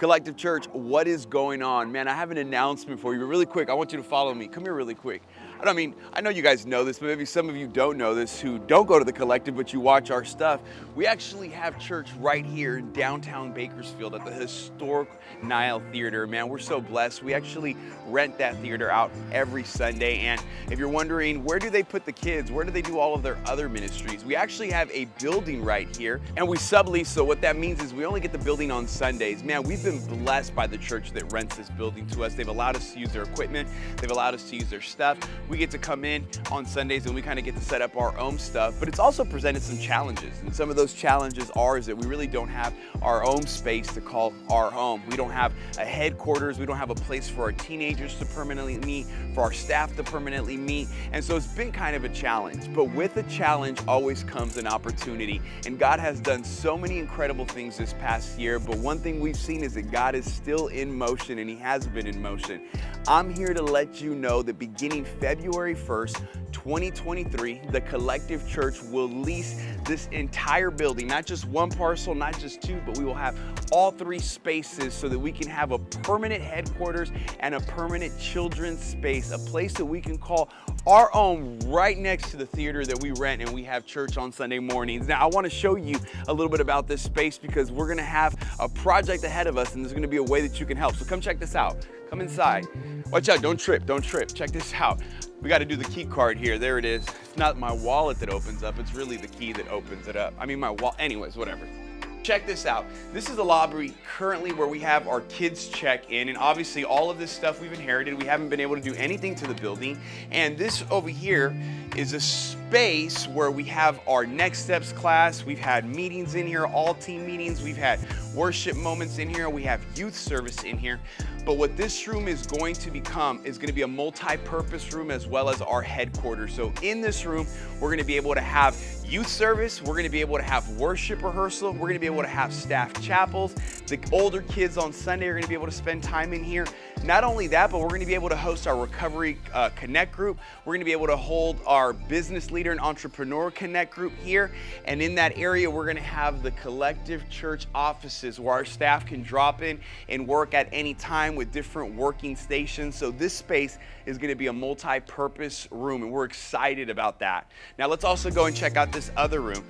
Collective Church, what is going on? Man, I have an announcement for you. Really quick, I want you to follow me. Come here really quick. I know you guys know this, but maybe some of you don't know this who don't go to the Collective, but you watch our stuff. We actually have church right here in downtown Bakersfield at the historic Nile Theater. Man, we're so blessed. We actually rent that theater out every Sunday. And if you're wondering, where do they put the kids? Where do they do all of their other ministries? We actually have a building right here and we sublease. So what that means is we only get the building on Sundays. Man, we've been blessed by the church that rents this building to us. They've allowed us to use their equipment. They've allowed us to use their stuff. We get to come in on Sundays and we kind of get to set up our own stuff, but it's also presented some challenges. And some of those challenges is that we really don't have our own space to call our home. We don't have a headquarters. We don't have a place for our teenagers to permanently meet, for our staff to permanently meet. And so it's been kind of a challenge, but with a challenge always comes an opportunity. And God has done so many incredible things this past year, but one thing we've seen is that God is still in motion, and He has been in motion. I'm here to let you know that beginning February 1st, 2023, the Collective Church will lease this entire building, not just one parcel, not just two, but we will have all three spaces so that we can have a permanent headquarters and a permanent children's space, a place that we can call our own right next to the theater that we rent, and we have church on Sunday mornings. Now, I want to show you a little bit about this space because we're going to have a project ahead of us, and there's going to be a way that you can help. So come check this out. Come inside. Watch out, don't trip, don't trip. Check this out. We got to do the key card here. There it is. It's not my wallet that opens up. It's really the key that opens it up. I mean, my wallet. Anyways, whatever. Check this out. This is the lobby currently where we have our kids check in, and obviously all of this stuff we've inherited. We haven't been able to do anything to the building. And this over here is a space where we have our Next Steps class. We've had meetings in here, all team meetings. We've had worship moments in here. We have youth service in here. But what this room is going to become is going to be a multi-purpose room as well as our headquarters. So in this room, we're going to be able to have youth service. We're going to be able to have worship rehearsal. We're going to be able to have staff chapels. The older kids on Sunday are going to be able to spend time in here. Not only that, but we're going to be able to host our Recovery Connect group. We're going to be able to hold our Business Leader and Entrepreneur Connect group here. And in that area, we're going to have the Collective Church offices where our staff can drop in and work at any time with different working stations. So this space is going to be a multi-purpose room, and we're excited about that. Now let's also go and check out this other room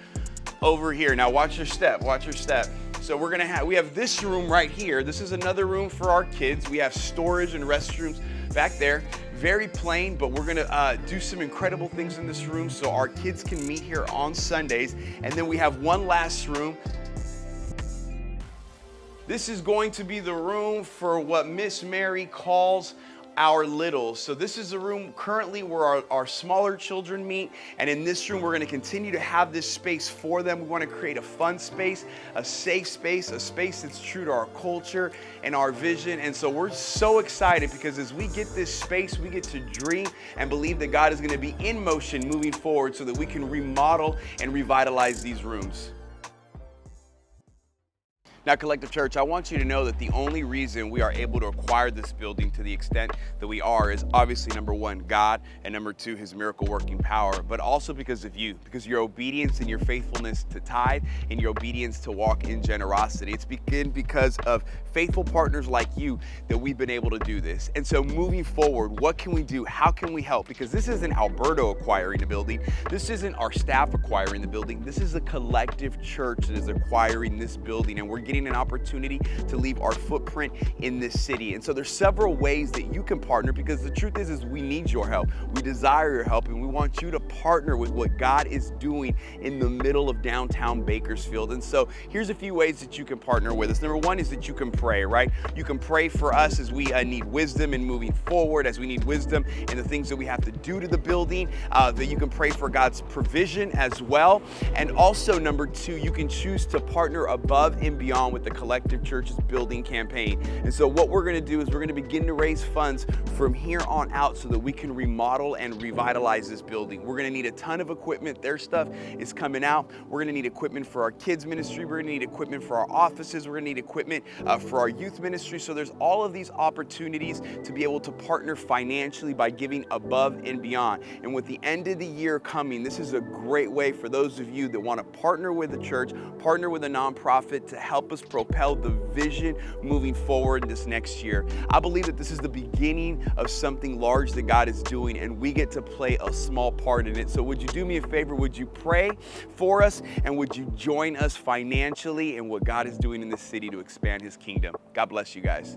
over here. Now watch your step, watch your step. So we have this room right here. This is another room for our kids. We have storage and restrooms back there. Very plain, but we're gonna do some incredible things in this room so our kids can meet here on Sundays. And then we have one last room. This is going to be the room for what Miss Mary calls our littles. So this is the room currently where our smaller children meet, and in this room we're going to continue to have this space for them. We want to create a fun space, a safe space, a space that's true to our culture and our vision. And so we're so excited because as we get this space, we get to dream and believe that God is going to be in motion moving forward so that we can remodel and revitalize these rooms. Now, Collective Church, I want you to know that the only reason we are able to acquire this building to the extent that we are is obviously, number one, God, and number two, His miracle working power, but also because of you, because your obedience and your faithfulness to tithe and your obedience to walk in generosity. It's because of faithful partners like you that we've been able to do this. And so moving forward, what can we do? How can we help? Because this isn't Alberto acquiring the building. This isn't our staff acquiring the building. This is a Collective Church that is acquiring this building, and we're getting an opportunity to leave our footprint in this city. And so there's several ways that you can partner, because the truth is we need your help. We desire your help, and we want you to partner with what God is doing in the middle of downtown Bakersfield. And so here's a few ways that you can partner with us. Number one is that you can pray, right? You can pray for us as we need wisdom in moving forward, as we need wisdom in the things that we have to do to the building, that you can pray for God's provision as well. And also, number two, you can choose to partner above and beyond with the Collective Church's building campaign. And so what we're going to do is we're going to begin to raise funds from here on out so that we can remodel and revitalize this building. We're going to need a ton of equipment. Their stuff is coming out. We're going to need equipment for our kids ministry. We're going to need equipment for our offices. We're going to need equipment for our youth ministry. So there's all of these opportunities to be able to partner financially by giving above and beyond. And with the end of the year coming, this is a great way for those of you that want to partner with the church, partner with a nonprofit to help help us propel the vision moving forward this next year. I believe that this is the beginning of something large that God is doing, and we get to play a small part in it. So would you do me a favor? Would you pray for us, and would you join us financially in what God is doing in this city to expand his kingdom? God bless you guys.